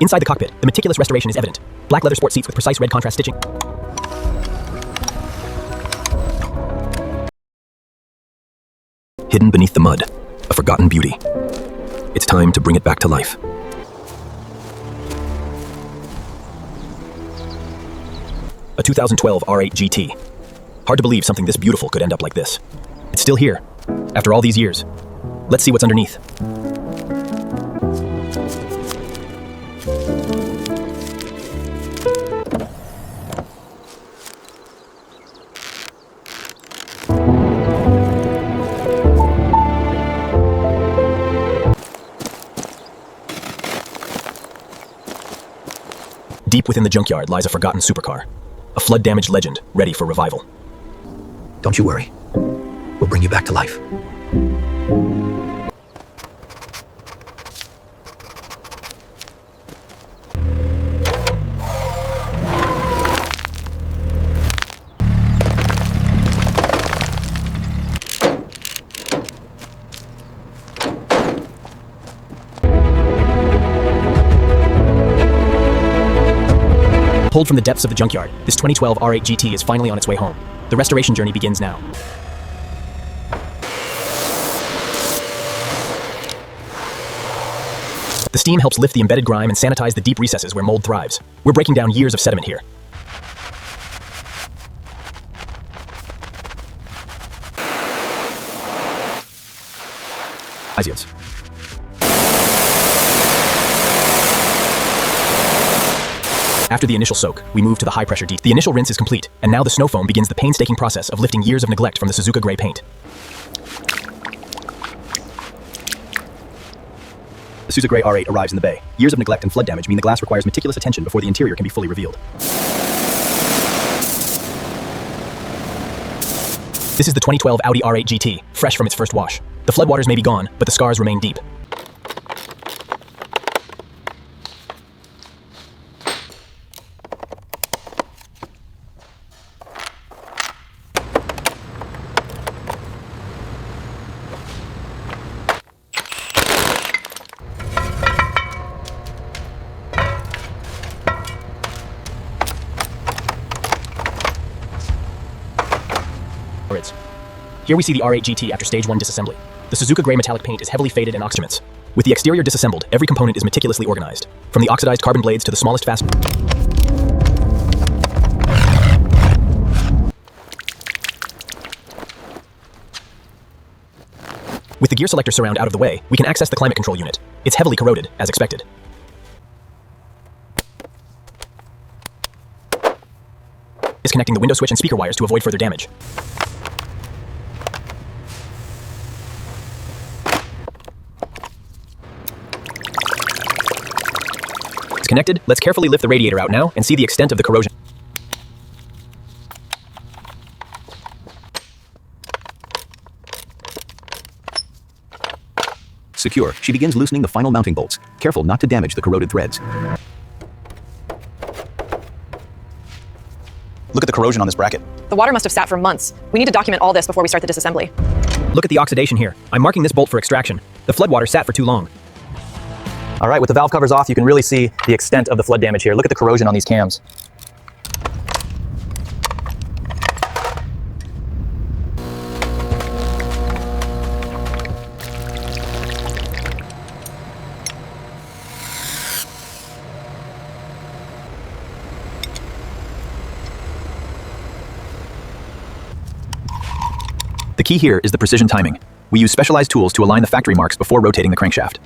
Inside the cockpit, the meticulous restoration is evident. Black leather sport seats with precise red contrast stitching. Hidden beneath the mud, a forgotten beauty. It's time to bring it back to life. A 2012 R8 GT. Hard to believe something this beautiful could end up like this. It's still here, after all these years. Let's see what's underneath. Deep within the junkyard lies a forgotten supercar, a flood-damaged legend ready for revival. Don't you worry. We'll bring you back to life. Pulled from the depths of the junkyard, this 2012 R8 GT is finally on its way home. The restoration journey begins now. The steam helps lift the embedded grime and sanitize the deep recesses where mold thrives. We're breaking down years of sediment here. Isios. After the initial soak, we move to the high-pressure deep. The initial rinse is complete, and now the snow foam begins the painstaking process of lifting years of neglect from the Suzuka gray paint. The Suzuka Gray R8 arrives in the bay. Years of neglect and flood damage mean the glass requires meticulous attention before the interior can be fully revealed. This is the 2012 Audi R8 GT, fresh from its first wash. The floodwaters may be gone, but the scars remain deep. Here we see the R8 GT after stage 1 disassembly. The Suzuka gray metallic paint is heavily faded and oxidants. With the exterior disassembled, every component is meticulously organized, from the oxidized carbon blades to the smallest fast. With the gear selector surround out of the way, we can access the climate control unit. It's heavily corroded, as expected. Disconnecting the window switch and speaker wires to avoid further damage. It's connected. Let's carefully lift the radiator out now and see the extent of the corrosion. Secure. She begins loosening the final mounting bolts. Careful not to damage the corroded threads. Look at the corrosion on this bracket. The water must have sat for months. We need to document all this before we start the disassembly. Look at the oxidation here. I'm marking this bolt for extraction. The floodwater sat for too long. All right, with the valve covers off, you can really see the extent of the flood damage here. Look at the corrosion on these cams. The key here is the precision timing. We use specialized tools to align the factory marks before rotating the crankshaft.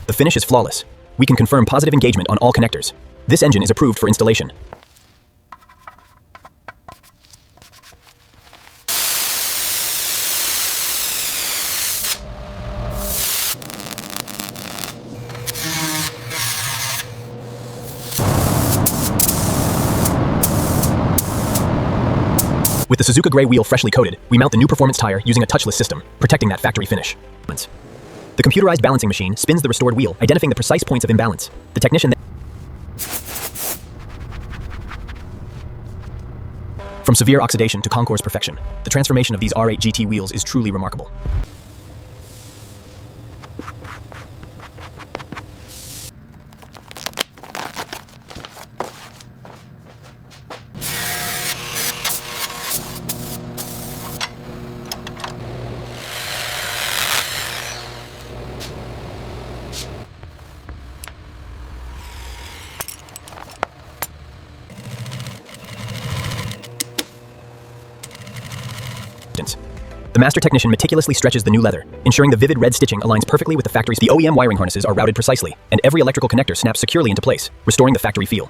The finish is flawless. We can confirm positive engagement on all connectors. This engine is approved for installation. With the Suzuka gray wheel freshly coated, we mount the new performance tire using a touchless system, protecting that factory finish. The computerized balancing machine spins the restored wheel, identifying the precise points of imbalance. The technician From severe oxidation to concours perfection, the transformation of these R8 GT wheels is truly remarkable. The master technician meticulously stretches the new leather, ensuring the vivid red stitching aligns perfectly with the factory's. The OEM wiring harnesses are routed precisely, and every electrical connector snaps securely into place, restoring the factory feel.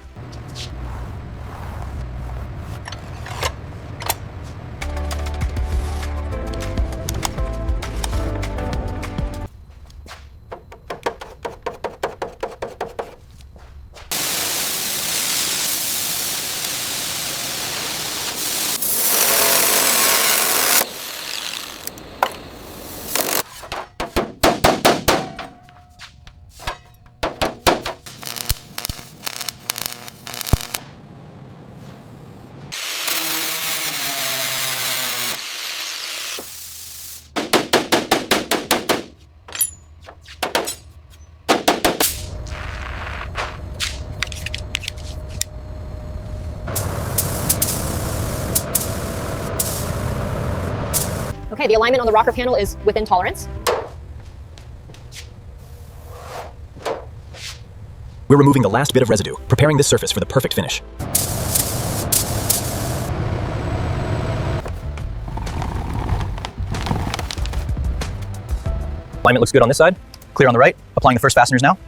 Okay, the alignment on the rocker panel is within tolerance. We're removing the last bit of residue, preparing this surface for the perfect finish. Alignment looks good on this side, clear on the right. Applying the first fasteners now.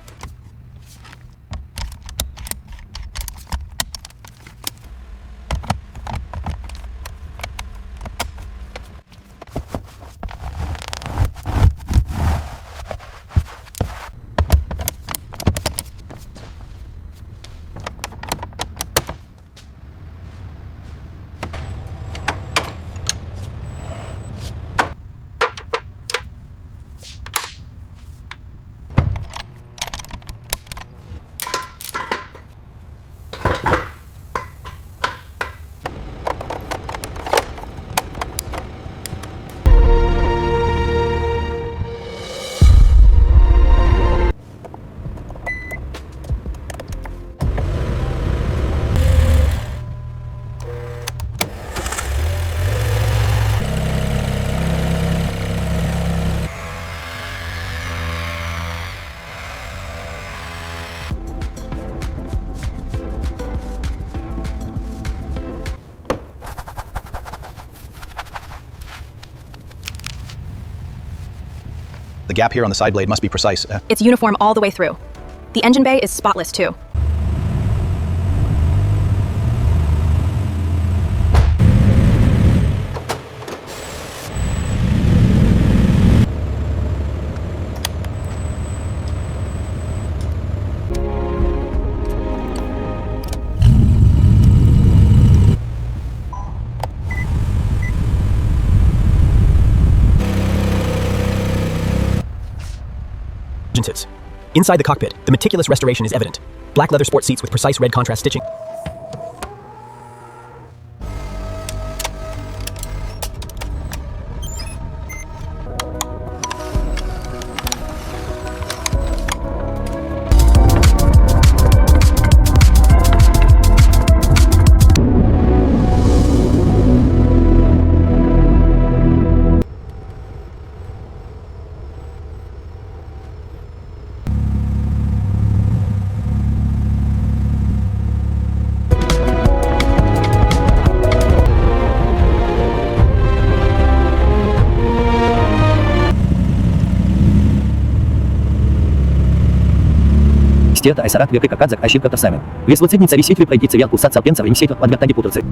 The gap here on the side blade must be precise. It's uniform all the way through. The engine bay is spotless too. Sits. Inside the cockpit, the meticulous restoration is evident. Black leather sport seats with precise red contrast stitching. Știat ai sărat că căcat zac ai și că tăsame. Vezi vățetnița risitului plătiți vial cu sața pența în setul advertante putuțe.